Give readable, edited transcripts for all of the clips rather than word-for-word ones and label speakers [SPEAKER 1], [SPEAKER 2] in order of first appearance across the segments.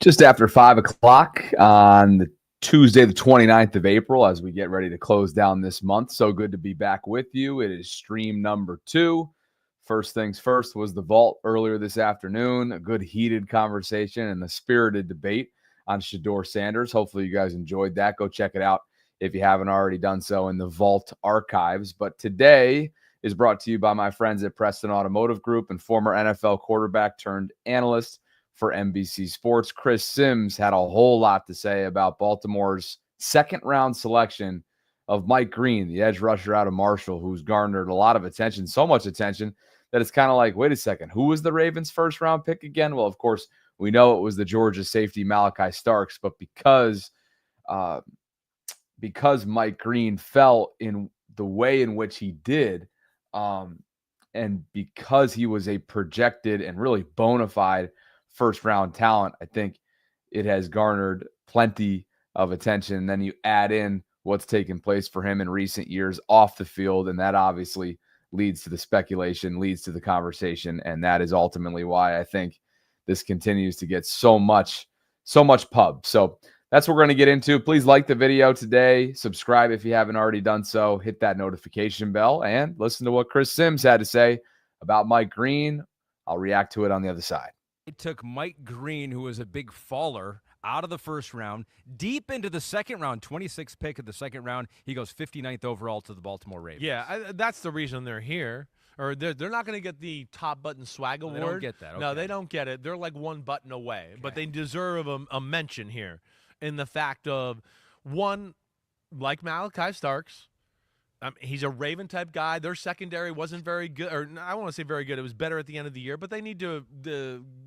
[SPEAKER 1] Just after 5 o'clock on the Tuesday, the 29th of April, as we get ready to close down this month. So good to be back with you. It is stream number 2. First things first was the vault earlier this afternoon. A good heated conversation and a spirited debate on Shedeur Sanders. Hopefully you guys enjoyed that. Go check it out if you haven't already done so in the vault archives. But today is brought to you by my friends at Preston Automotive Group and former NFL quarterback turned analyst for NBC Sports. Chris Sims had a whole lot to say about Baltimore's second-round selection of Mike Green, the edge rusher out of Marshall, who's garnered a lot of attention, so much attention that it's kind of like, wait a second, who was the Ravens' first-round pick again? Well, of course, we know it was the Georgia safety Malachi Starks, but because Mike Green fell in the way in which he did, and because he was a projected and really bona fide first-round talent, I think it has garnered plenty of attention. Then you add in what's taken place for him in recent years off the field, and that obviously leads to the speculation, leads to the conversation, and that is ultimately why I think this continues to get so much pub. So that's what we're going to get into. Please like the video today. Subscribe if you haven't already done so. Hit that notification bell and listen to what Chris Sims had to say about Mike Green. I'll react to it on the other side.
[SPEAKER 2] It took Mike Green, who was a big faller, out of the first round, deep into the second round, 26th pick of the second round. He goes 59th overall to the Baltimore Ravens.
[SPEAKER 3] Yeah, that's the reason they're here. Or they're not going to get the top button swag award.
[SPEAKER 2] They don't get that. Okay.
[SPEAKER 3] No, they don't get it. They're like one button away. Okay. But they deserve a mention here in the fact of, one, like Malachi Starks, he's a Raven-type guy. Their secondary wasn't very good, or I don't want to say very good. It was better at the end of the year, but they need to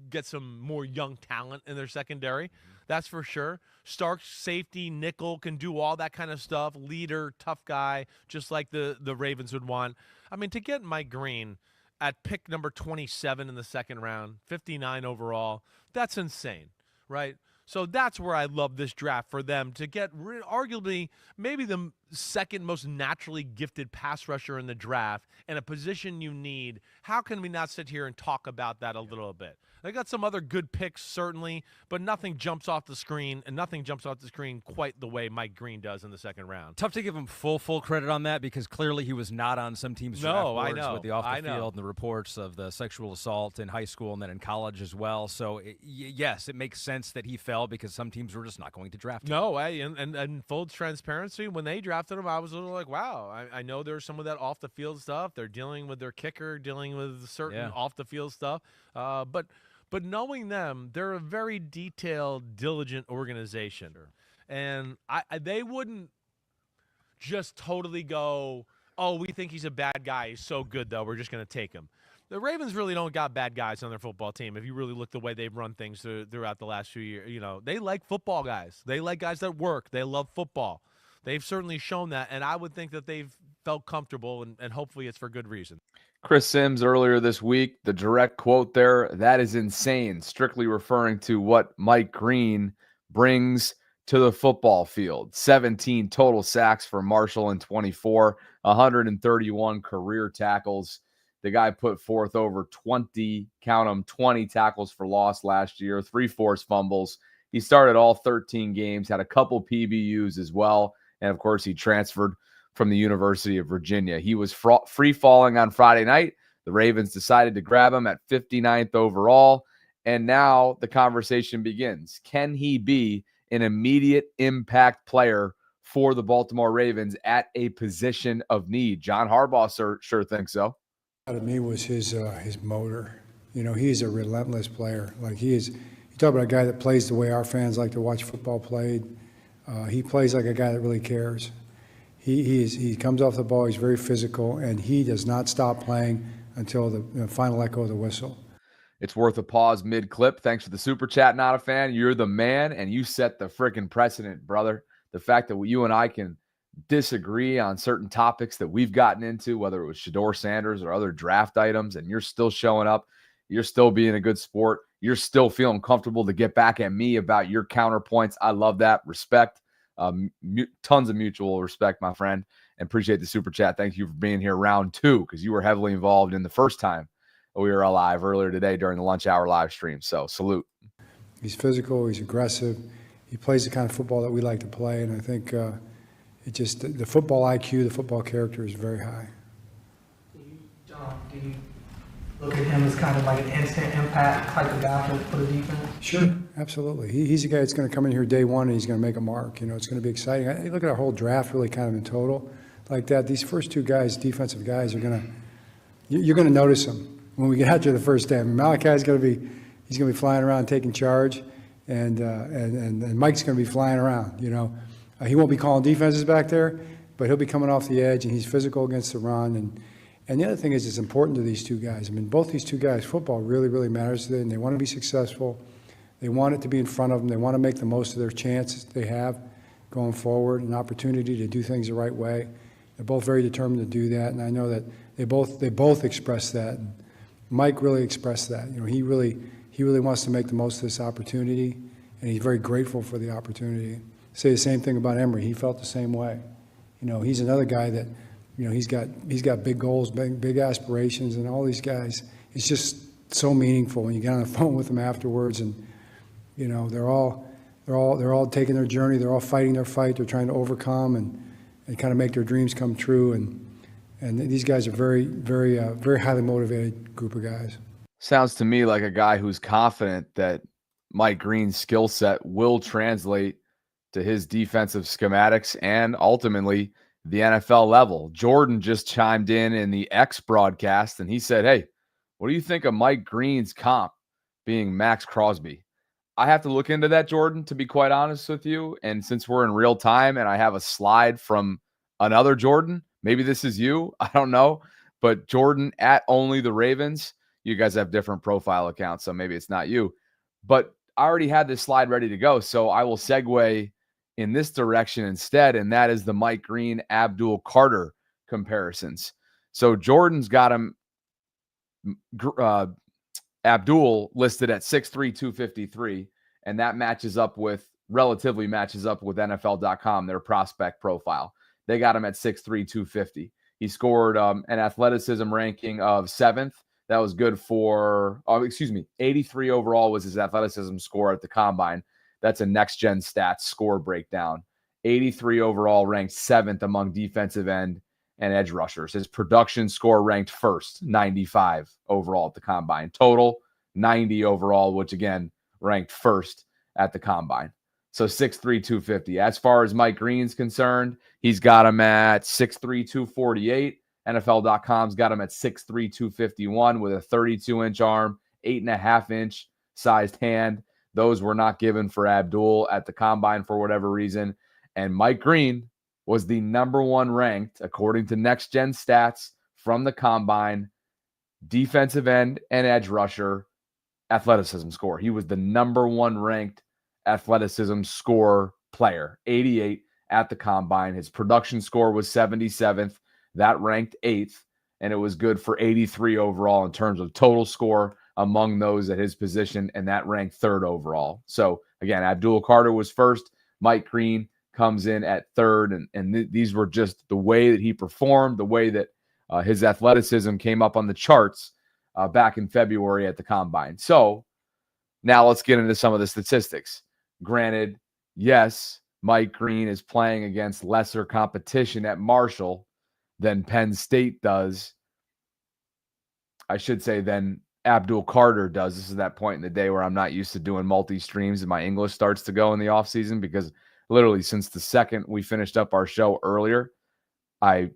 [SPEAKER 3] get some more young talent in their secondary. That's for sure. Starks, safety, nickel, can do all that kind of stuff. Leader, tough guy, just like the Ravens would want. I mean, to get Mike Green at pick number 27 in the second round, 59 overall, that's insane, right? So that's where I love this draft for them to get arguably maybe the second most naturally gifted pass rusher in the draft and a position you need. How can we not sit here and talk about that a little bit? They got some other good picks, certainly, but nothing jumps off the screen, and nothing jumps off the screen quite the way Mike Green does in the second round.
[SPEAKER 2] Tough to give him full credit on that because clearly he was not on some teams' draft boards with the off the field and the reports of the sexual assault in high school and then in college as well. So, yes, it makes sense that he fell because some teams were just not going to draft him.
[SPEAKER 3] No, and full transparency, when they drafted him, I was a little like, wow, I know there's some of that off-the-field stuff. They're dealing with their kicker, dealing with certain off-the-field stuff. But knowing them, they're a very detailed, diligent organization. And they wouldn't just totally go, oh, we think he's a bad guy. He's so good, though. We're just going to take him. The Ravens really don't got bad guys on their football team. If you really look the way they've run things throughout the last few years, they like football guys. They like guys that work. They love football. They've certainly shown that, and I would think that they've felt comfortable, and hopefully it's for good reason.
[SPEAKER 1] Chris Sims earlier this week, the direct quote there, that is insane, strictly referring to what Mike Green brings to the football field. 17 total sacks for Marshall in 24, 131 career tackles. The guy put forth over 20, count them, 20 tackles for loss last year, 3 forced fumbles. He started all 13 games, had a couple PBUs as well, and of course he transferred from the University of Virginia. He was free falling on Friday night. The Ravens decided to grab him at 59th overall, and now the conversation begins. Can he be an immediate impact player for the Baltimore Ravens at a position of need? John Harbaugh sure thinks so.
[SPEAKER 4] To me was his motor. He's a relentless player. Like he is. You talk about a guy that plays the way our fans like to watch football played. He plays like a guy that really cares. He comes off the ball. He's very physical, and he does not stop playing until the final echo of the whistle.
[SPEAKER 1] It's worth a pause mid-clip. Thanks for the super chat, not a fan. You're the man, and you set the freaking precedent, brother. The fact that you and I can disagree on certain topics that we've gotten into, whether it was Shedeur Sanders or other draft items, and you're still showing up, you're still being a good sport, you're still feeling comfortable to get back at me about your counterpoints. I love that. Respect. Tons of mutual respect, my friend, and appreciate the super chat. Thank you for being here round 2, because you were heavily involved in the first time we were alive earlier today during the lunch hour live stream. So salute.
[SPEAKER 4] He's physical. He's aggressive. He plays the kind of football that we like to play, and I think the football IQ, the football character is very high.
[SPEAKER 5] Do you look at him as kind of like an instant impact type of guy for the defense?
[SPEAKER 4] Sure, absolutely. He's a guy that's going to come in here day one and he's going to make a mark. It's going to be exciting. I look at our whole draft really kind of in total like that. These first two guys, defensive guys, you're going to notice them when we get out there the first day. I mean, Malachi's going to be flying around taking charge, and Mike's going to be flying around. He won't be calling defenses back there, but he'll be coming off the edge, and he's physical against the run. And the other thing is, it's important to these two guys. I mean, both these two guys, football really, really matters to them. They want to be successful. They want it to be in front of them. They want to make the most of their chances they have going forward, an opportunity to do things the right way. They're both very determined to do that, and I know that they both express that. And Mike really expressed that. He really wants to make the most of this opportunity, and he's very grateful for the opportunity. Say the same thing about Emory. He felt the same way. He's another guy that, he's got big goals, big aspirations, and all these guys. It's just so meaningful when you get on the phone with them afterwards, and they're all taking their journey. They're all fighting their fight. They're trying to overcome and kind of make their dreams come true. And these guys are very, very, very highly motivated group of guys.
[SPEAKER 1] Sounds to me like a guy who's confident that Mike Green's skill set will translate to his defensive schematics and ultimately the NFL level. Jordan just chimed in the X broadcast, and he said, hey, what do you think of Mike Green's comp being Max Crosby? I have to look into that, Jordan, to be quite honest with you. And since we're in real time and I have a slide from another Jordan, maybe this is you, I don't know, but Jordan at Only the Ravens, you guys have different profile accounts, so maybe it's not you. But I already had this slide ready to go, so I will segue in this direction instead, and that is the Mike Green, Abdul Carter comparisons. So Jordan's got him, Abdul listed at 6'3", 253, and that relatively matches up with NFL.com, their prospect profile. They got him at 6'3", 250. He scored an athleticism ranking of 7th. That was good for, 83 overall was his athleticism score at the combine. That's a next-gen stats score breakdown. 83 overall, ranked 7th among defensive end and edge rushers. His production score ranked 1st, 95 overall at the combine. Total, 90 overall, which again, ranked 1st at the combine. So 6'3", 250. As far as Mike Green's concerned, he's got him at 6'3", 248. NFL.com's got him at 6'3", 251 with a 32-inch arm, 8.5-inch sized hand. Those were not given for Abdul at the combine for whatever reason. And Mike Green was the number 1 ranked, according to Next Gen Stats from the combine, defensive end and edge rusher athleticism score. He was the number 1 ranked athleticism score player, 88 at the combine. His production score was 77th. That ranked 8th, and it was good for 83 overall in terms of total score among those at his position, and that ranked 3rd overall. So, again, Abdul Carter was 1st. Mike Green comes in at 3rd, and these were just the way that he performed, the way that his athleticism came up on the charts back in February at the combine. So, now let's get into some of the statistics. Granted, yes, Mike Green is playing against lesser competition at Marshall than Penn State does. I should say than Abdul Carter does. This is that point in the day where I'm not used to doing multi-streams and my English starts to go in the offseason, because literally since the second we finished up our show earlier, I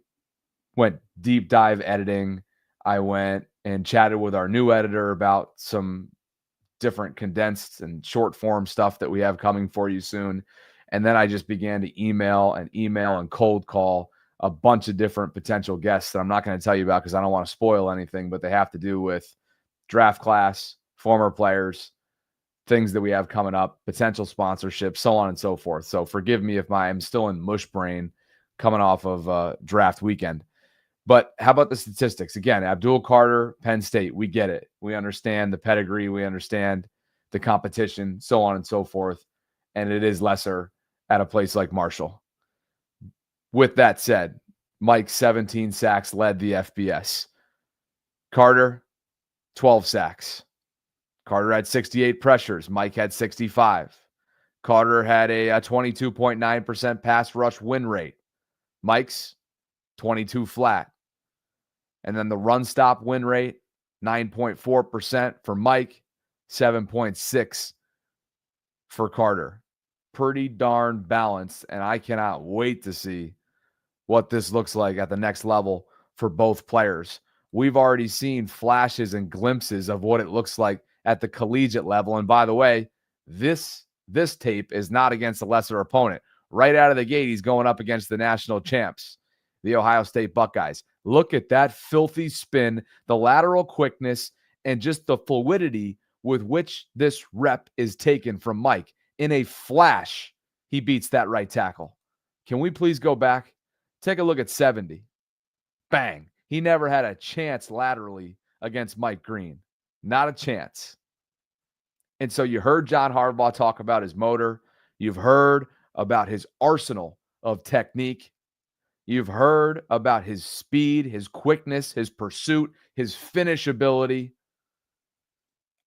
[SPEAKER 1] went deep dive editing. I went and chatted with our new editor about some different condensed and short form stuff that we have coming for you soon. And then I just began to email and cold call a bunch of different potential guests that I'm not going to tell you about because I don't want to spoil anything, but they have to do with draft class, former players, things that we have coming up, potential sponsorships, so on and so forth. So forgive me if I'm still in mush brain coming off of draft weekend. But how about the statistics? Again, Abdul Carter, Penn State, we get it. We understand the pedigree. We understand the competition, so on and so forth. And it is lesser at a place like Marshall. With that said, Mike, 17 sacks, led the FBS. Carter, 12 sacks. Carter had 68 pressures. Mike had 65. Carter had a 22.9% pass rush win rate. Mike's 22 flat. And then the run stop win rate, 9.4% for Mike, 7.6 for Carter. Pretty darn balanced, and I cannot wait to see what this looks like at the next level for both players. We've already seen flashes and glimpses of what it looks like at the collegiate level. And by the way, this tape is not against a lesser opponent. Right out of the gate, he's going up against the national champs, the Ohio State Buckeyes. Look at that filthy spin, the lateral quickness, and just the fluidity with which this rep is taken from Mike. In a flash, he beats that right tackle. Can we please go back? Take a look at 70. Bang. He never had a chance laterally against Mike Green. Not a chance. And so you heard John Harbaugh talk about his motor. You've heard about his arsenal of technique. You've heard about his speed, his quickness, his pursuit, his finish ability.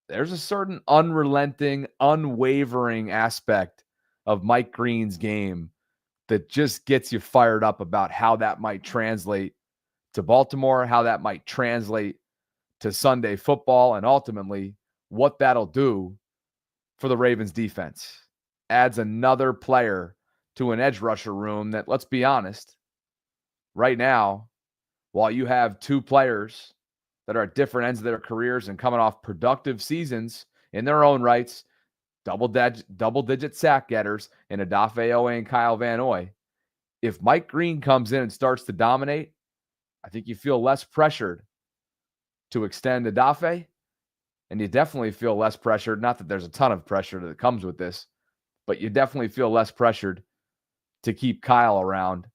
[SPEAKER 1] There's a certain unrelenting, unwavering aspect of Mike Green's game that just gets you fired up about how that might translate to Baltimore, how that might translate to Sunday football, and ultimately what that'll do for the Ravens defense. Adds another player to an edge rusher room that, let's be honest, right now, while you have two players that are at different ends of their careers and coming off productive seasons in their own rights, double-digit sack getters in Odafe Oweh and Kyle Van Noy, if Mike Green comes in and starts to dominate, I think you feel less pressured to extend Odafe, and you definitely feel less pressured. Not that there's a ton of pressure that comes with this, but you definitely feel less pressured to keep Kyle around,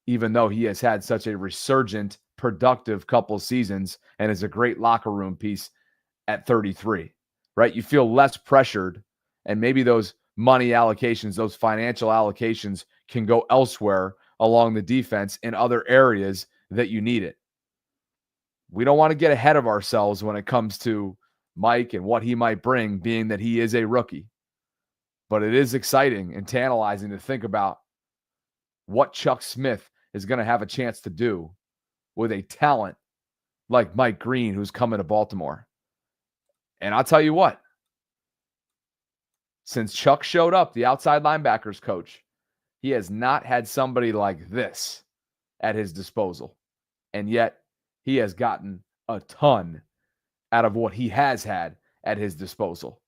[SPEAKER 1] even though he has had such a resurgent, productive couple seasons and is a great locker room piece at 33, right? You feel less pressured, and maybe those money allocations, those financial allocations can go elsewhere along the defense in other areas that you need it. We don't want to get ahead of ourselves when it comes to Mike and what he might bring, being that he is a rookie. But it is exciting and tantalizing to think about what Chuck Smith is going to have a chance to do with a talent like Mike Green, who's coming to Baltimore. And I'll tell you what, since Chuck showed up, the outside linebackers coach, he has not had somebody like this at his disposal. And yet he has gotten a ton out of what he has had at his disposal.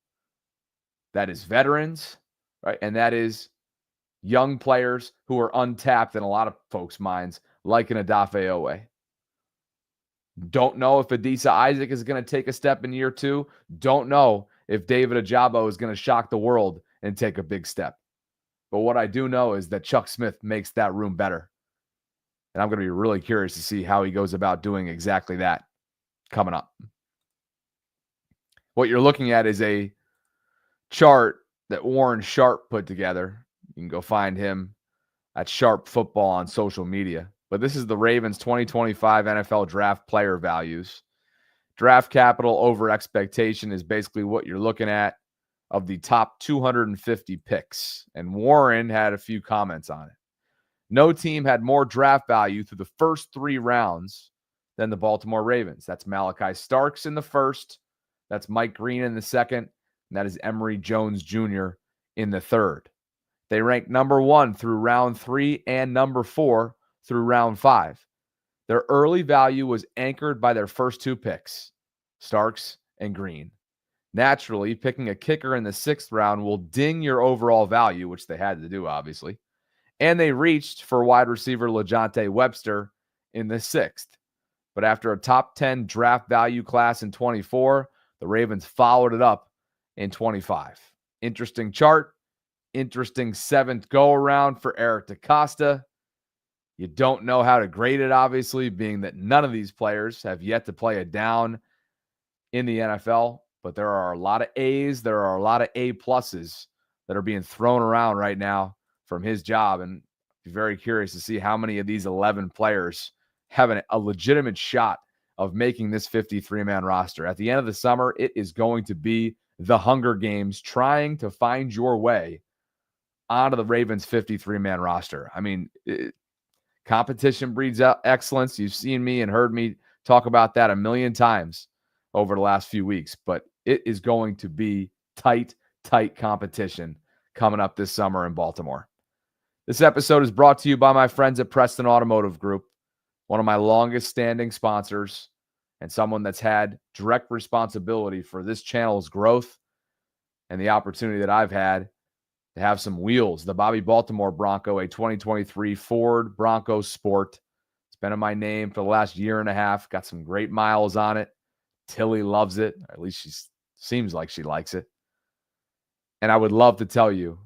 [SPEAKER 1] That is veterans, right? And that is young players who are untapped in a lot of folks' minds, like an Odafe Oweh. Don't know if Adisa Isaac is going to take a step in year 2. Don't know if David Ajabo is going to shock the world and take a big step. But what I do know is that Chuck Smith makes that room better. And I'm going to be really curious to see how he goes about doing exactly that coming up. What you're looking at is a chart that Warren Sharp put together. You can go find him at Sharp Football on social media. But this is the Ravens 2025 NFL draft player values. Draft capital over expectation is basically what you're looking at of the top 250 picks. And Warren had a few comments on it. No team had more draft value through the first 3 rounds than the Baltimore Ravens. That's Malachi Starks in the first. That's Mike Green in the second. And that is Emory Jones Jr. in the third. They ranked number 1 through round 3 and number 4 through round 5. Their early value was anchored by their first 2 picks, Starks and Green. Naturally, picking a kicker in the 6th round will ding your overall value, which they had to do, obviously. And they reached for wide receiver LaJohntay Webster in the 6th. But after a top 10 draft value class in 24, the Ravens followed it up in 25. Interesting chart. Interesting 7th go-around for Eric DaCosta. You don't know how to grade it, obviously, being that none of these players have yet to play a down in the NFL. But there are a lot of A's. There are a lot of A-pluses that are being thrown around right now from his job. And be very curious to see how many of these 11 players have a legitimate shot of making this 53-man roster. At the end of the summer, it is going to be the Hunger Games, trying to find your way onto the Ravens 53-man roster. I mean, competition breeds excellence. You've seen me and heard me talk about that a million times over the last few weeks, but it is going to be tight competition coming up this summer in Baltimore. This episode is brought to you by my friends at Preston Automotive Group, one of my longest standing sponsors and someone that's had direct responsibility for this channel's growth and the opportunity that I've had to have some wheels. The Bobby Baltimore Bronco, a 2023 Ford Bronco Sport. It's been in my name for the last year and a half. Got some great miles on it. Tilly loves it. Or at least she seems like she likes it. And I would love to tell you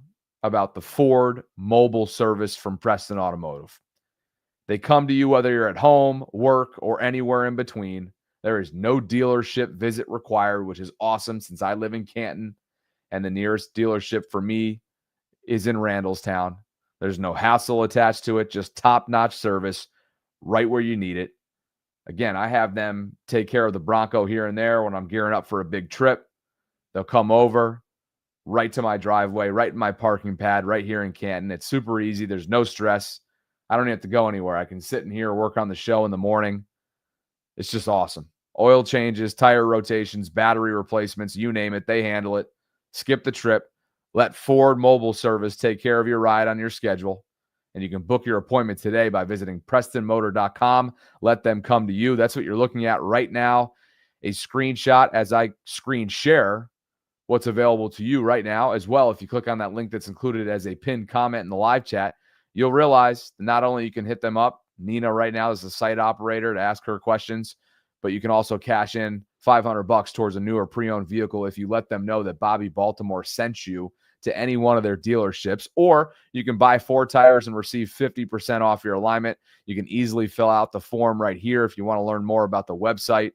[SPEAKER 1] about the Ford mobile service from Preston Automotive. They come to you whether you're at home, work, or anywhere in between. There is no dealership visit required, which is awesome since I live in Canton and the nearest dealership for me is in Randallstown. There's no hassle attached to it, just top-notch service right where you need it. Again, I have them take care of the Bronco here and there when I'm gearing up for a big trip. They'll come over right to my driveway, right in my parking pad, right here in Canton. It's super easy. There's no stress. I don't have to go anywhere. I can sit in here, work on the show in the morning. It's just awesome. Oil changes, tire rotations, battery replacements, you name it, they handle it. Skip the trip. Let Ford Mobile Service take care of your ride on your schedule. And you can book your appointment today by visiting PrestonMotor.com. Let them come to you. That's what you're looking at right now. A screenshot as I screen share what's available to you right now as well. If you click on that link that's included as a pinned comment in the live chat, you'll realize that not only you can hit them up, Nina right now is the site operator to ask her questions, but you can also cash in $500 towards a newer pre-owned vehicle if you let them know that Bobby Baltimore sent you to any one of their dealerships. Or you can buy 4 tires and receive 50% off your alignment. You can easily fill out the form right here if you want to learn more about the website.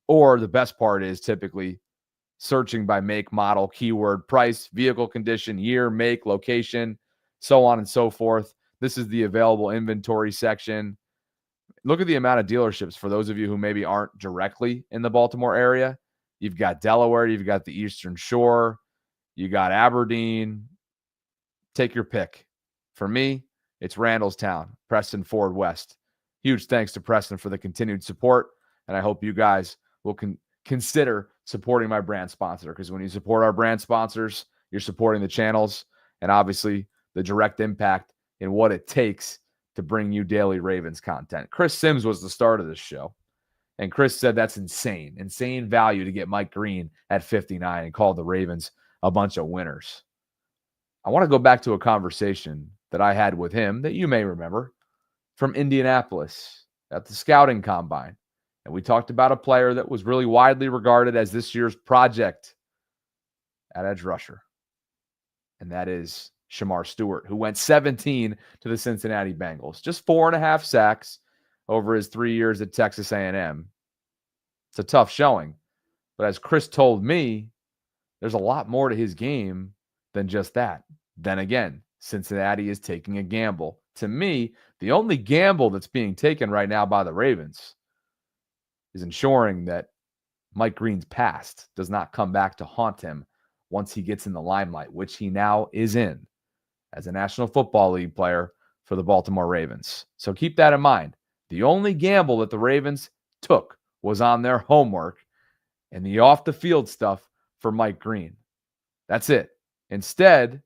[SPEAKER 1] Or the best part is typically searching by make, model, keyword, price, vehicle condition, year, make, location, so on and so forth. This is the available inventory section. Look at the amount of dealerships for those of you who maybe aren't directly in the Baltimore area. You've got Delaware, you've got the Eastern Shore, you got Aberdeen. Take your pick. For me, it's Randallstown, Preston Ford West. Huge thanks to Preston for the continued support, and I hope you guys will consider supporting my brand sponsor, because when you support our brand sponsors, you're supporting the channels and obviously the direct impact in what it takes to bring you daily Ravens content. Chris Sims was the start of this show, and Chris said that's insane value to get Mike Green at 59 and called the Ravens a bunch of winners. I want to go back to a conversation that I had with him that you may remember from Indianapolis at the scouting combine. And we talked about a player that was really widely regarded as this year's project at edge rusher. And that is Shemar Stewart, who went 17 to the Cincinnati Bengals. Just 4.5 sacks over his 3 years at Texas A&M. It's a tough showing. But as Chris told me, there's a lot more to his game than just that. Then again, Cincinnati is taking a gamble. To me, the only gamble that's being taken right now by the Ravens is ensuring that Mike Green's past does not come back to haunt him once he gets in the limelight, which he now is in as a National Football League player for the Baltimore Ravens. So keep that in mind. The only gamble that the Ravens took was on their homework and the off-the-field stuff for Mike Green. That's it. Instead,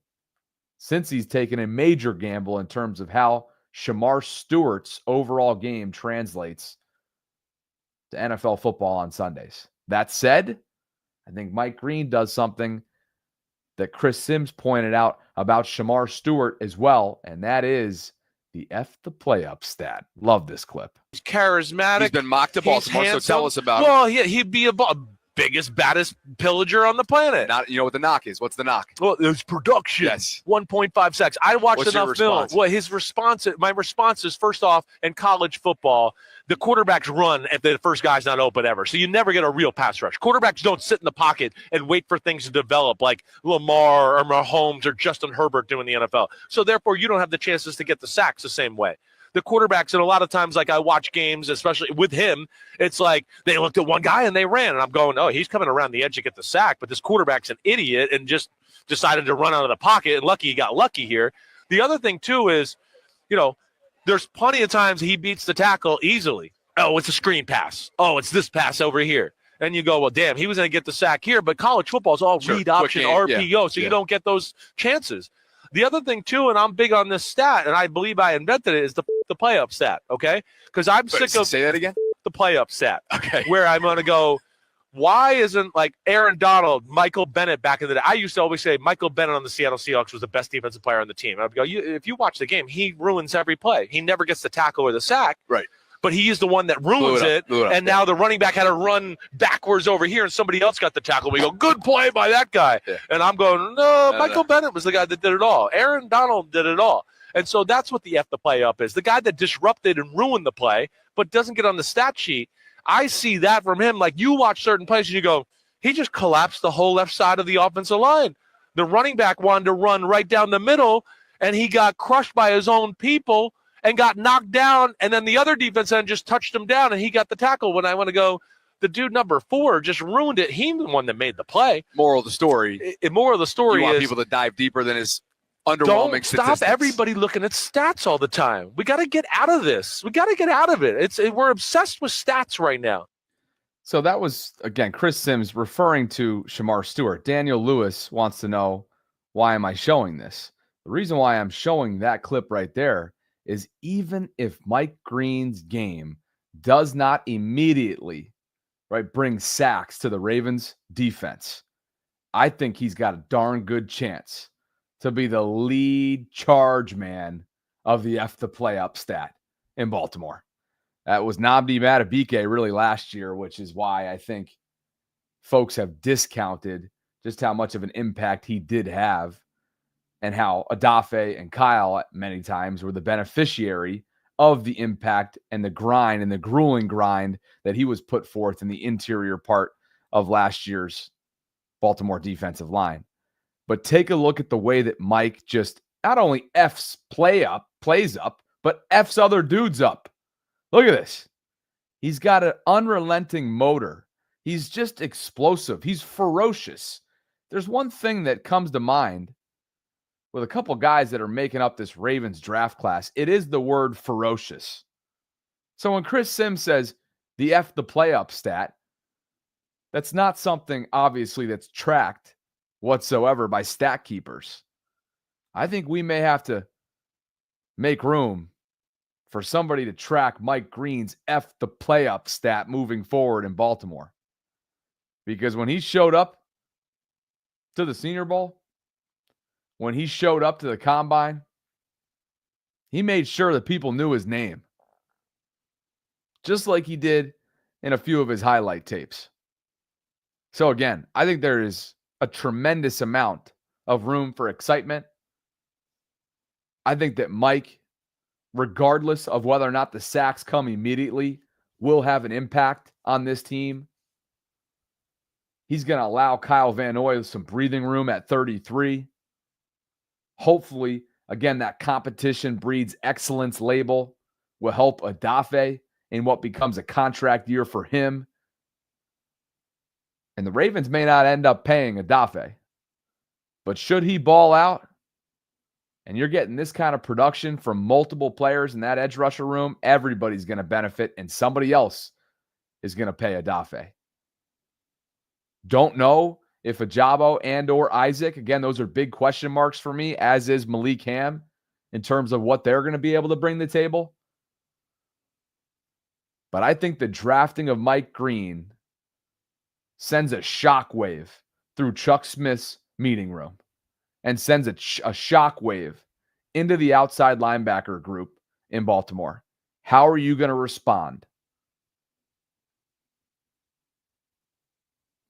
[SPEAKER 1] since he's taken a major gamble in terms of how Shemar Stewart's overall game translates to NFL football on Sundays. That said, I think Mike Green does something that Chris Sims pointed out about Shemar Stewart as well, and that is the F the play up stat. Love this clip.
[SPEAKER 6] He's charismatic.
[SPEAKER 7] He's been mocked to Baltimore, so tell us about it.
[SPEAKER 6] Well, he'd be a biggest, baddest pillager on the planet.
[SPEAKER 7] Not, you know what the knock is? What's the knock?
[SPEAKER 6] Well, it's production.
[SPEAKER 7] Yes.
[SPEAKER 6] 1.5 sacks. I watched
[SPEAKER 7] What's your
[SPEAKER 6] enough film.
[SPEAKER 7] response?
[SPEAKER 6] Well, his response, my response is, first off, in college football, the quarterbacks run if the first guy's not open ever. So you never get a real pass rush. Quarterbacks don't sit in the pocket and wait for things to develop like Lamar or Mahomes or Justin Herbert do in the NFL. So therefore, you don't have the chances to get the sacks the same way. the quarterbacks, and a lot of times, like I watch games, especially with him, it's like they looked at one guy and they ran, and I'm going, oh, he's coming around the edge to get the sack, but this quarterback's an idiot and just decided to run out of the pocket, and lucky he got lucky here. The other thing, too, is, there's plenty of times he beats the tackle easily. Oh, it's a screen pass. Oh, it's this pass over here. And you go, well, damn, he was going to get the sack here, but college football is all read option, RPO, so you don't get those chances. The other thing, too, and I'm big on this stat, and I believe I invented it, is the play-up stat, okay? Because I'm sick of
[SPEAKER 7] say that again?
[SPEAKER 6] The play-up stat,
[SPEAKER 7] okay,
[SPEAKER 6] where I'm going to go, why isn't like Aaron Donald, Michael Bennett back in the day? I used to always say Michael Bennett on the Seattle Seahawks was the best defensive player on the team. I'd go, if you watch the game, he ruins every play. He never gets the tackle or the sack.
[SPEAKER 7] Right.
[SPEAKER 6] But he is the one that ruins it. And now the running back had to run backwards over here, and somebody else got the tackle. We go, good play by that guy. Yeah. And I'm going, no, Michael Bennett was the guy that did it all. Aaron Donald did it all. And so that's what the F the play up is. The guy that disrupted and ruined the play, but doesn't get on the stat sheet. I see that from him. Like, you watch certain plays and you go, he just collapsed the whole left side of the offensive line. The running back wanted to run right down the middle, and he got crushed by his own people and got knocked down, and then the other defense end just touched him down, and he got the tackle. When I want to go, the dude number 4 just ruined it. He's the one that made the play.
[SPEAKER 7] Moral of the story.
[SPEAKER 6] Moral of the story
[SPEAKER 7] you want
[SPEAKER 6] is
[SPEAKER 7] people to dive deeper than his underwhelming statistics.
[SPEAKER 6] Don't stop everybody looking at stats all the time. We got to get out of this. We got to get out of it. We're obsessed with stats right now.
[SPEAKER 1] So that was, again, Chris Sims referring to Shamar Stewart. Daniel Lewis wants to know, why am I showing this? The reason why I'm showing that clip right there is even if Mike Green's game does not immediately, bring sacks to the Ravens defense, I think he's got a darn good chance to be the lead charge man of the F the play up stat in Baltimore. That was Nnamdi Madubuike really last year, which is why I think folks have discounted just how much of an impact he did have, and how Adafe and Kyle many times were the beneficiary of the impact and the grind and the grueling grind that he was put forth in the interior part of last year's Baltimore defensive line. But take a look at the way that Mike just not only F's plays up, but F's other dudes up. Look at this. He's got an unrelenting motor. He's just explosive. He's ferocious. There's one thing that comes to mind with a couple guys that are making up this Ravens draft class. It is the word ferocious. So when Chris Sims says the F the play up stat, that's not something obviously that's tracked whatsoever by stat keepers. I think we may have to make room for somebody to track Mike Green's F the play up stat moving forward in Baltimore. Because when he showed up to the Senior Bowl, when he showed up to the Combine, he made sure that people knew his name. Just like he did in a few of his highlight tapes. So again, I think there is a tremendous amount of room for excitement. I think that Mike, regardless of whether or not the sacks come immediately, will have an impact on this team. He's going to allow Kyle Van Noy some breathing room at 33. Hopefully, again, that competition breeds excellence label will help Adafe in what becomes a contract year for him. And the Ravens may not end up paying Adafe, but should he ball out, and you're getting this kind of production from multiple players in that edge rusher room, everybody's going to benefit, and somebody else is going to pay Adafe. Don't know if Ajabo and or Isaac, again, those are big question marks for me, as is Malik Ham, in terms of what they're going to be able to bring to the table. But I think the drafting of Mike Green sends a shockwave through Chuck Smith's meeting room and sends a shockwave into the outside linebacker group in Baltimore. How are you going to respond?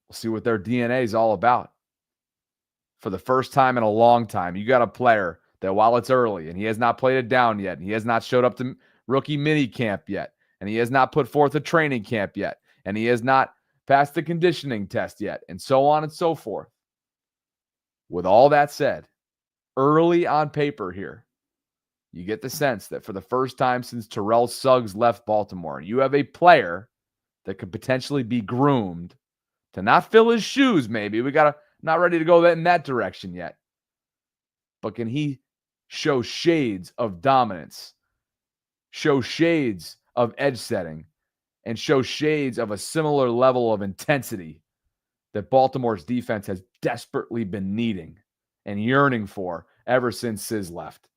[SPEAKER 1] We'll see what their DNA is all about. For the first time in a long time, you got a player that, while it's early and he has not played it down yet, and he has not showed up to rookie mini camp yet, and he has not put forth a training camp yet, and he has not passed the conditioning test yet, and so on and so forth. With all that said, early on paper here, you get the sense that for the first time since Terrell Suggs left Baltimore, you have a player that could potentially be groomed to not fill his shoes, maybe. Not ready to go in that direction yet. But can he show shades of dominance, show shades of edge setting, and show shades of a similar level of intensity that Baltimore's defense has desperately been needing and yearning for ever since Sis left?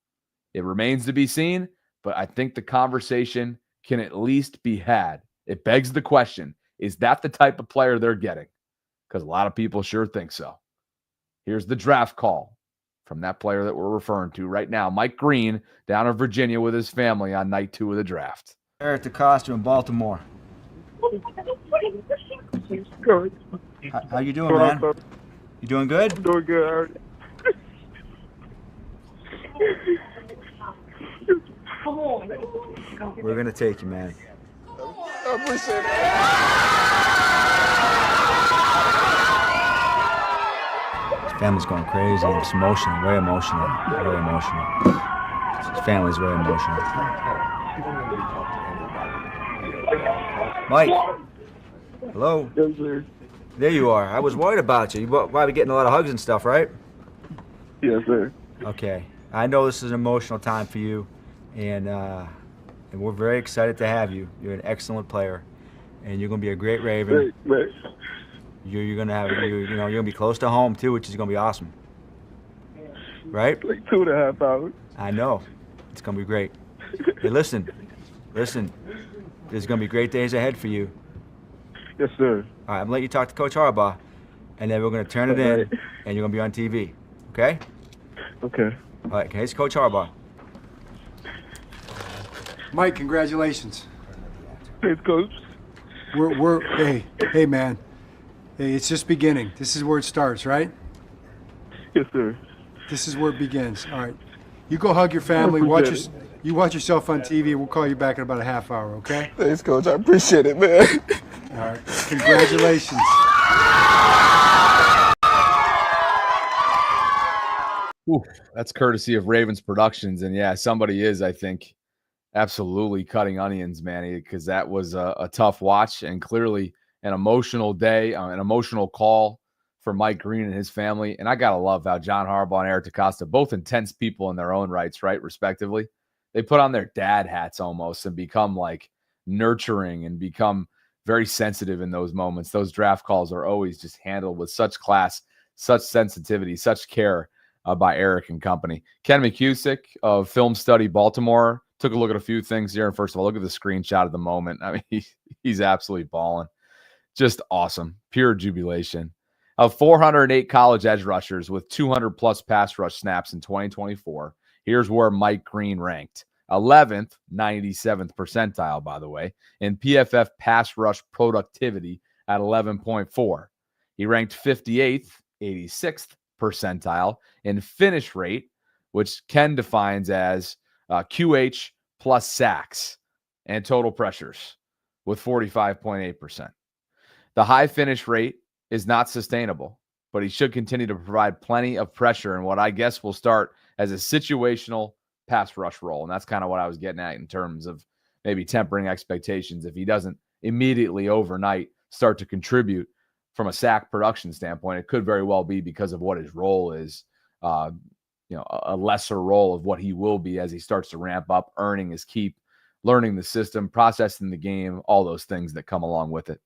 [SPEAKER 1] It remains to be seen, but I think the conversation can at least be had. It begs the question, is that the type of player they're getting? Because a lot of people sure think so. Here's the draft call from that player that we're referring to right now. Mike Green down in Virginia with his family on night 2 of the draft.
[SPEAKER 8] Eric DeCosta in Baltimore. How you doing, man? You doing good?
[SPEAKER 9] I'm doing good.
[SPEAKER 8] We're going to take you, man.
[SPEAKER 9] I appreciate it.
[SPEAKER 8] His family's going crazy. It's emotional, very emotional. Very emotional. His family's very emotional. Mike. Hello?
[SPEAKER 9] Yes, sir.
[SPEAKER 8] There you are. I was worried about you. You're probably getting a lot of hugs and stuff, right?
[SPEAKER 9] Yes, sir.
[SPEAKER 8] Okay. I know this is an emotional time for you, and we're very excited to have you. You're an excellent player, and you're going to be a great Raven.
[SPEAKER 9] Great.
[SPEAKER 8] You're going to have, you're going to be close to home, too, which is going to be awesome. Right?
[SPEAKER 9] Like 2.5 hours.
[SPEAKER 8] I know. It's going to be great. Hey, listen. There's going to be great days ahead for you.
[SPEAKER 9] Yes, sir.
[SPEAKER 8] All right, I'm going to let you talk to Coach Harbaugh, and then we're going to turn it in, and you're going to be on TV. Okay?
[SPEAKER 9] Okay.
[SPEAKER 8] All right, here's Coach Harbaugh.
[SPEAKER 4] Mike, congratulations.
[SPEAKER 9] Thanks, Coach.
[SPEAKER 4] Hey, man. Hey, it's just beginning. This is where it starts, right?
[SPEAKER 9] Yes, sir.
[SPEAKER 4] This is where it begins. All right. You go hug your family. You watch yourself on TV. We'll call you back in about a half hour, okay?
[SPEAKER 9] Thanks, Coach. I appreciate it, man.
[SPEAKER 4] All right. Congratulations.
[SPEAKER 1] Ooh, that's courtesy of Ravens Productions. And yeah, somebody is, I think, absolutely cutting onions, Manny, because that was a tough watch and clearly an emotional day, an emotional call for Mike Green and his family. And I got to love how John Harbaugh and Eric DeCosta, both intense people in their own rights, right, respectively, they put on their dad hats almost and become like nurturing and become very sensitive in those moments. Those draft calls are always just handled with such class, such sensitivity, such care by Eric and company. Ken McCusick of Film Study Baltimore took a look at a few things here. And first of all, look at the screenshot of the moment. I mean, he's absolutely balling. Just awesome. Pure jubilation. Of 408 college edge rushers with 200-plus pass rush snaps in 2024, here's where Mike Green ranked. 11th, 97th percentile, by the way, in PFF pass rush productivity at 11.4. He ranked 58th, 86th percentile in finish rate, which Ken defines as QH plus sacks and total pressures with 45.8%. The high finish rate is not sustainable, but he should continue to provide plenty of pressure in what I guess will start as a situational pass rush role. And that's kind of what I was getting at in terms of maybe tempering expectations. If he doesn't immediately overnight start to contribute from a sack production standpoint, it could very well be because of what his role is, a lesser role of what he will be as he starts to ramp up, earning his keep, learning the system, processing the game, all those things that come along with it.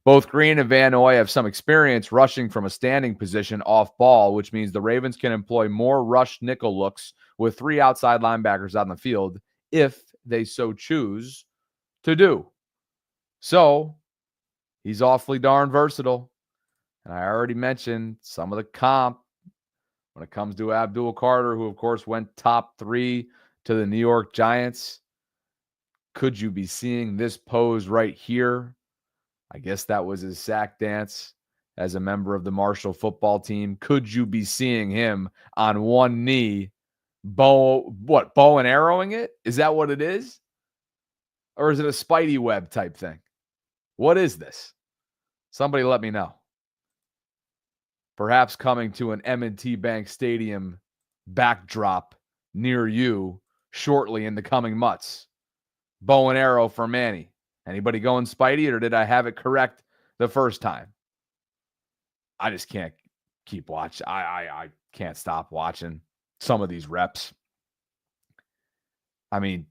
[SPEAKER 1] Both Green and Van Noy have some experience rushing from a standing position off ball, which means the Ravens can employ more rush nickel looks with 3 outside linebackers on the field if they so choose to do. So he's awfully darn versatile. And I already mentioned some of the comp when it comes to Abdul Carter, who, of course, went top 3 to the New York Giants. Could you be seeing this pose right here? I guess that was his sack dance as a member of the Marshall football team. Could you be seeing him on one knee, bow and arrowing it? Is that what it is? Or is it a Spidey web type thing? What is this? Somebody let me know. Perhaps coming to an M&T Bank Stadium backdrop near you shortly in the coming months. Bow and arrow for Manny. Anybody going Spidey, or did I have it correct the first time? I just can't keep watching. I can't stop watching some of these reps. I mean,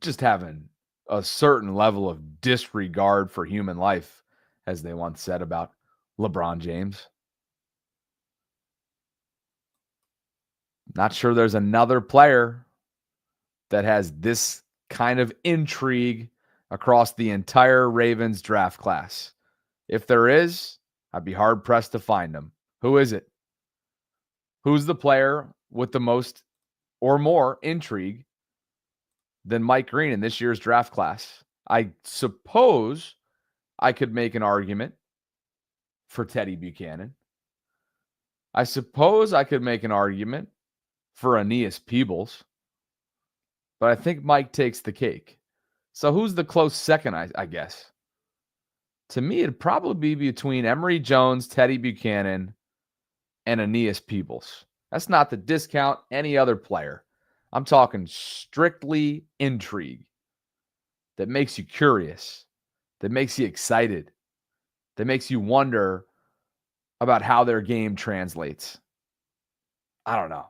[SPEAKER 1] just having a certain level of disregard for human life, as they once said about LeBron James. Not sure there's another player that has this kind of intrigue across the entire Ravens draft class. If there is, I'd be hard-pressed to find him. Who is it? Who's the player with the most or more intrigue than Mike Green in this year's draft class? I suppose I could make an argument for Teddy Buchanan. I suppose I could make an argument for Aeneas Peebles. But I think Mike takes the cake. So who's the close second, I guess? To me, it'd probably be between Emory Jones, Teddy Buchanan, and Aeneas Peebles. That's not to discount any other player. I'm talking strictly intrigue that makes you curious, that makes you excited, that makes you wonder about how their game translates. I don't know.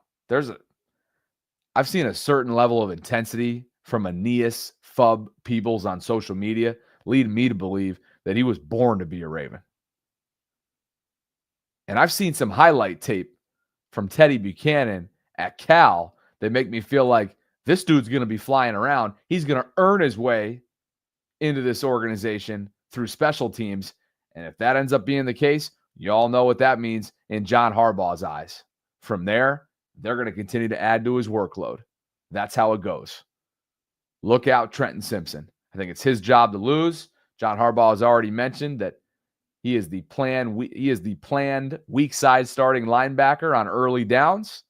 [SPEAKER 1] I've seen a certain level of intensity from Aeneas Fub Peebles on social media, leading me to believe that he was born to be a Raven. And I've seen some highlight tape from Teddy Buchanan at Cal that make me feel like this dude's going to be flying around. He's going to earn his way into this organization through special teams. And if that ends up being the case, you all know what that means in John Harbaugh's eyes. From there, they're going to continue to add to his workload. That's how it goes. Look out, Trenton Simpson. I think it's his job to lose. John Harbaugh has already mentioned that he is the planned weak side starting linebacker on early downs.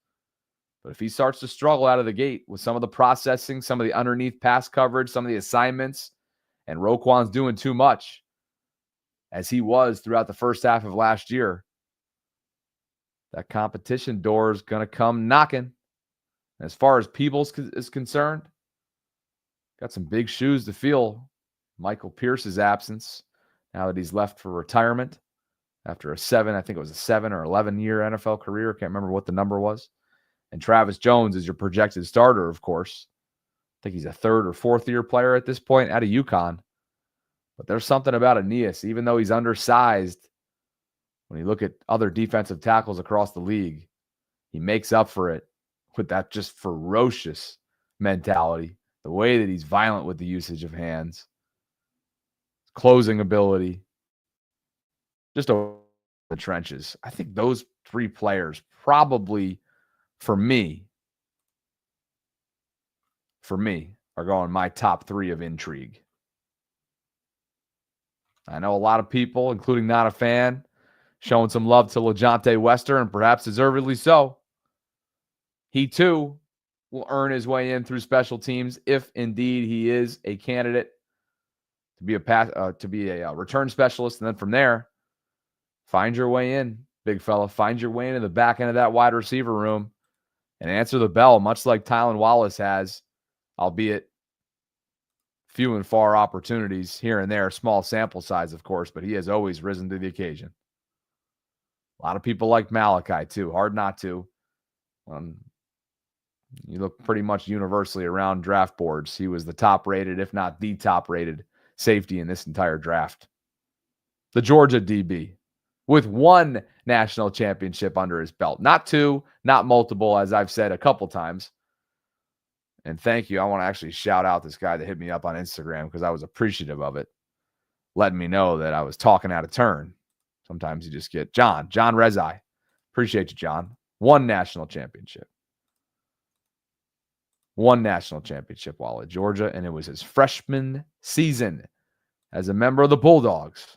[SPEAKER 1] But if he starts to struggle out of the gate with some of the processing, some of the underneath pass coverage, some of the assignments, and Roquan's doing too much, as he was throughout the first half of last year, that competition door is going to come knocking. As far as Peebles is concerned, got some big shoes to fill. Michael Pierce's absence, now that he's left for retirement after a 7 or 11 year NFL career. Can't remember what the number was. And Travis Jones is your projected starter, of course. I think he's a 3rd or 4th year player at this point out of UConn. But there's something about Aeneas, even though he's undersized. When you look at other defensive tackles across the league, he makes up for it with that just ferocious mentality, the way that he's violent with the usage of hands, closing ability, just over the trenches. I think those 3 players probably, for me, are going my top 3 of intrigue. I know a lot of people, including not a fan, showing some love to LeJontay Wester, and perhaps deservedly so. He, too, will earn his way in through special teams if indeed he is a candidate to be a return specialist. And then from there, find your way in, big fella. Find your way into the back end of that wide receiver room and answer the bell, much like Tylan Wallace has, albeit few and far opportunities here and there. Small sample size, of course, but he has always risen to the occasion. A lot of people like Malachi, too. Hard not to. You look pretty much universally around draft boards. He was the top-rated, if not the top-rated, safety in this entire draft. The Georgia DB, with 1 national championship under his belt. Not 2, not multiple, as I've said a couple times. And thank you. I want to actually shout out this guy that hit me up on Instagram because I was appreciative of it, letting me know that I was talking out of turn. Sometimes you just get John Rezai. Appreciate you, John. 1 national championship. 1 national championship while at Georgia, and it was his freshman season as a member of the Bulldogs.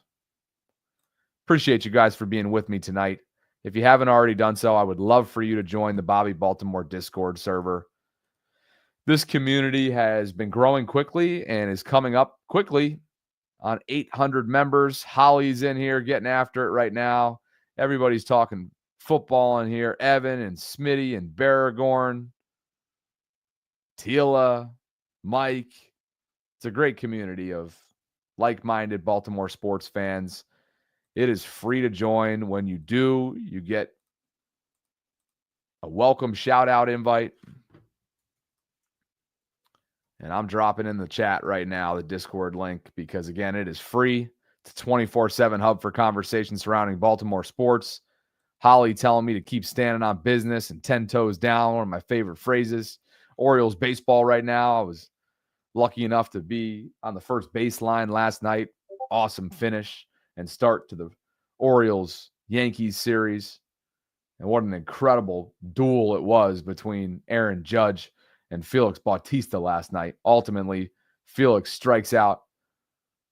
[SPEAKER 1] Appreciate you guys for being with me tonight. If you haven't already done so, I would love for you to join the Bobby Baltimore Discord server. This community has been growing quickly and is coming up quickly on 800 members. Holly's in here getting after it right now. Everybody's talking football in here. Evan and Smitty and Baragorn. Tila, Mike. It's a great community of like-minded Baltimore sports fans. It is free to join. When you do, you get a welcome shout-out invite. And I'm dropping in the chat right now the Discord link because, again, it is free. It's a 24/7 hub for conversations surrounding Baltimore sports. Holly telling me to keep standing on business and 10 toes down, one of my favorite phrases. Orioles baseball right now. I was lucky enough to be on the first baseline last night. Awesome finish and start to the Orioles-Yankees series. And what an incredible duel it was between Aaron Judge and Felix Bautista last night. Ultimately, Felix strikes out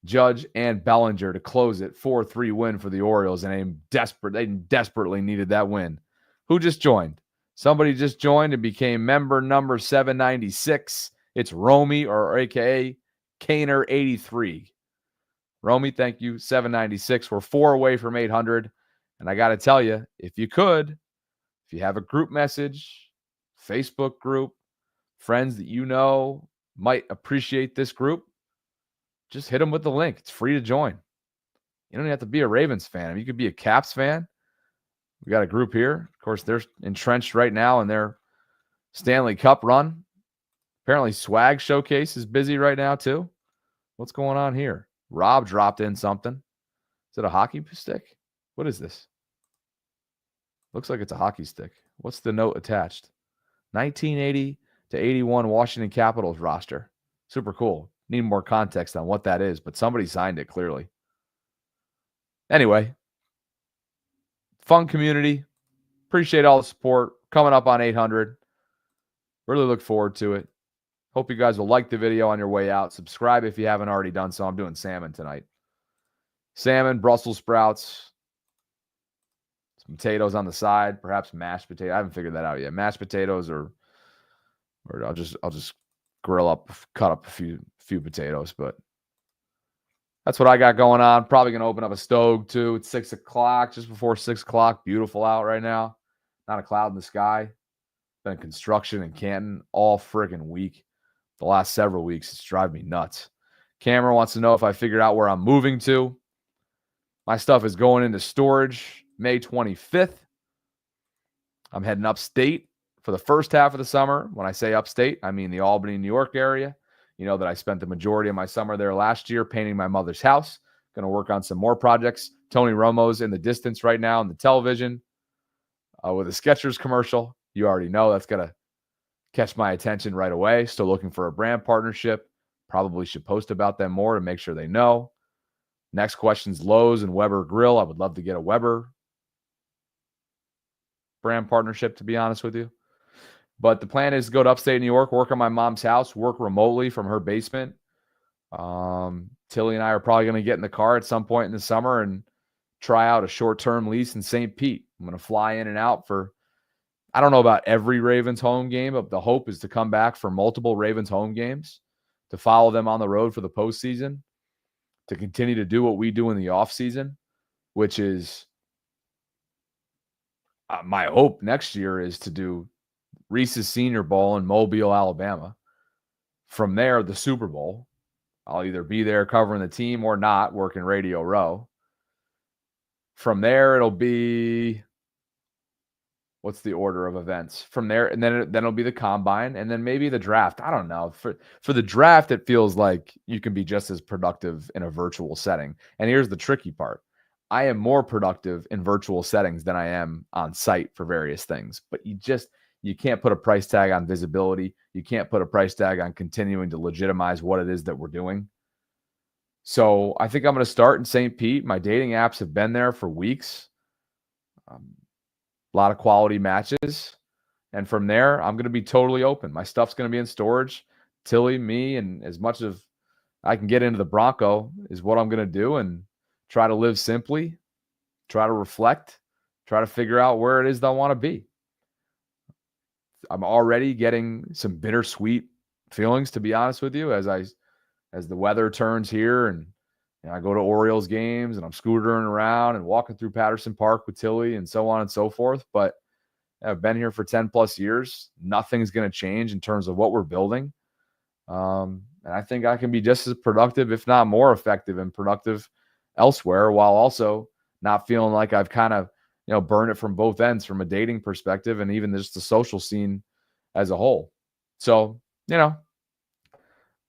[SPEAKER 1] Judge and Bellinger to close it. 4-3 win for the Orioles, and they desperately needed that win. Who just joined? Somebody just joined and became member number 796. It's Romy, or AKA Kaner 83. Romy, thank you. 796. We're 4 away from 800. And I got to tell you, if you have a group message, Facebook group, friends that you know might appreciate this group, just hit them with the link. It's free to join. You don't have to be a Ravens fan. I mean, you could be a Caps fan. We got a group here. Of course, they're entrenched right now in their Stanley Cup run. Apparently, Swag Showcase is busy right now, too. What's going on here? Rob dropped in something. Is it a hockey stick? What is this? Looks like it's a hockey stick. What's the note attached? 1980 to 81 Washington Capitals roster. Super cool. Need more context on what that is, but somebody signed it clearly. Anyway, fun community. Appreciate all the support. Coming up on 800. Really look forward to it. Hope you guys will like the video on your way out. Subscribe if you haven't already done so. I'm doing salmon tonight. Salmon, Brussels sprouts, some potatoes on the side, perhaps mashed potato. I haven't figured that out yet. Mashed potatoes, or I'll just cut up a few potatoes, but that's what I got going on. Probably gonna open up a stove too. It's 6 o'clock, just before 6 o'clock. Beautiful out right now. Not a cloud in the sky. Been construction in Canton all friggin' week. The last several weeks, it's driving me nuts. Cameron wants to know if I figured out where I'm moving to. My stuff is going into storage May 25th. I'm heading upstate for the first half of the summer. When I say upstate, I mean the Albany, New York area. You know that I spent the majority of my summer there last year painting my mother's house. Going to work on some more projects. Tony Romo's in the distance right now on the television with a Skechers commercial. You already know that's going to catch my attention right away. Still looking for a brand partnership. Probably should post about them more to make sure they know. Next question's Lowe's and Weber Grill. I would love to get a Weber brand partnership, to be honest with you. But the plan is to go to upstate New York, work on my mom's house, work remotely from her basement. Tilly and I are probably going to get in the car at some point in the summer and try out a short-term lease in St. Pete. I'm going to fly in and out for, I don't know about every Ravens home game, but the hope is to come back for multiple Ravens home games, to follow them on the road for the postseason, to continue to do what we do in the offseason, which is my hope next year is to do Reese's Senior Bowl in Mobile, Alabama. From there, the Super Bowl. I'll either be there covering the team or not, working Radio Row. From there, it'll be, what's the order of events? From there, and then it'll be the combine, and then maybe the draft. I don't know. For the draft, it feels like you can be just as productive in a virtual setting. And here's the tricky part. I am more productive in virtual settings than I am on site for various things. But you can't put a price tag on visibility. You can't put a price tag on continuing to legitimize what it is that we're doing. So I think I'm going to start in St. Pete. My dating apps have been there for weeks. A lot of quality matches. And from there, I'm going to be totally open. My stuff's going to be in storage. Tilly, me, and as much as I can get into the Bronco is what I'm going to do, and try to live simply, try to reflect, try to figure out where it is that I want to be. I'm already getting some bittersweet feelings, to be honest with you, as the weather turns here and I go to Orioles games and I'm scootering around and walking through Patterson Park with Tilly and so on and so forth. But I've been here for 10 plus years. Nothing's going to change in terms of what we're building. And I think I can be just as productive, if not more effective and productive elsewhere, while also not feeling like I've kind of, burned it from both ends from a dating perspective and even just the social scene as a whole. So,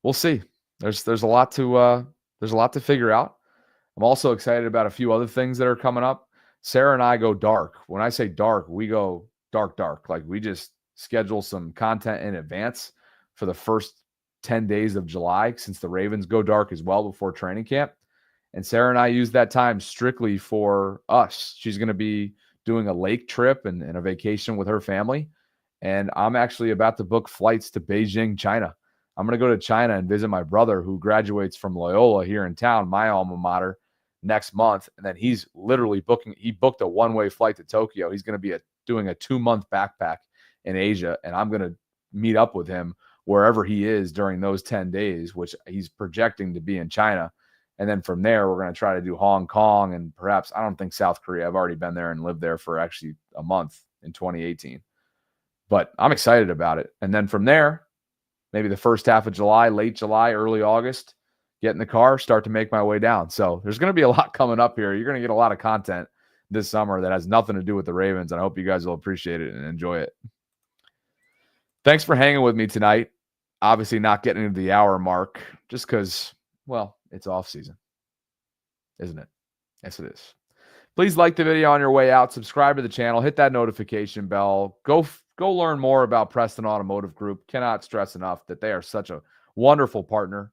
[SPEAKER 1] we'll see. There's a lot to figure out. I'm also excited about a few other things that are coming up. Sarah and I go dark. When I say dark, we go dark. Like, we just schedule some content in advance for the first 10 days of July, since the Ravens go dark as well before training camp. And Sarah and I use that time strictly for us. She's going to be doing a lake trip and a vacation with her family. And I'm actually about to book flights to Beijing, China. I'm going to go to China and visit my brother, who graduates from Loyola here in town, my alma mater, next month. And then he's literally he booked a one-way flight to Tokyo. He's going to be doing a 2-month backpack in Asia. And I'm going to meet up with him wherever he is during those 10 days, which he's projecting to be in China. And then from there, we're going to try to do Hong Kong and perhaps, I don't think South Korea. I've already been there and lived there for actually a month in 2018. But I'm excited about it. And then from there, maybe the first half of July, late July, early August, get in the car, start to make my way down. So there's going to be a lot coming up here. You're going to get a lot of content this summer that has nothing to do with the Ravens. And I hope you guys will appreciate it and enjoy it. Thanks for hanging with me tonight. Obviously not getting into the hour mark just because, well, it's off season, isn't it? Yes, it is. Please like the video on your way out. Subscribe to the channel. Hit that notification bell. Go learn more about Preston Automotive Group. Cannot stress enough that they are such a wonderful partner.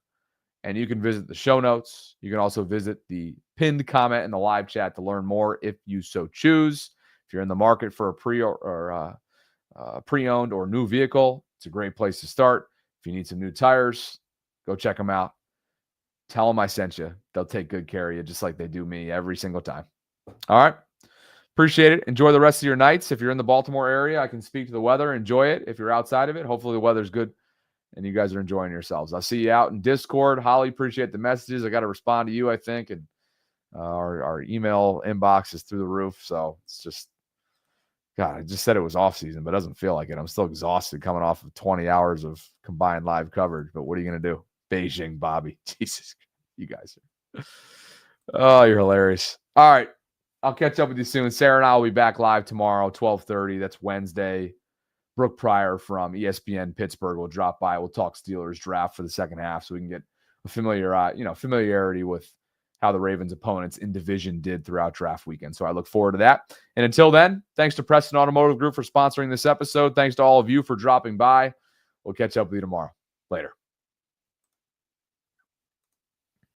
[SPEAKER 1] And you can visit the show notes. You can also visit the pinned comment in the live chat to learn more if you so choose. If you're in the market for a pre-owned or new vehicle, it's a great place to start. If you need some new tires, go check them out. Tell them I sent you. They'll take good care of you just like they do me every single time. All right. Appreciate it. Enjoy the rest of your nights. If you're in the Baltimore area, I can speak to the weather. Enjoy it. If you're outside of it, hopefully the weather's good and you guys are enjoying yourselves. I'll see you out in Discord. Holly, appreciate the messages. I got to respond to you, I think. And our email inbox is through the roof. So it's just, God, I just said it was off season, but it doesn't feel like it. I'm still exhausted coming off of 20 hours of combined live coverage. But what are you going to do? Beijing, Bobby. Jesus, you guys are. Oh, you're hilarious. All right. I'll catch up with you soon. Sarah and I will be back live tomorrow, 12:30. That's Wednesday. Brooke Pryor from ESPN Pittsburgh will drop by. We'll talk Steelers draft for the second half so we can get a familiarity with how the Ravens opponents in division did throughout draft weekend. So I look forward to that. And until then, thanks to Preston Automotive Group for sponsoring this episode. Thanks to all of you for dropping by. We'll catch up with you tomorrow. Later.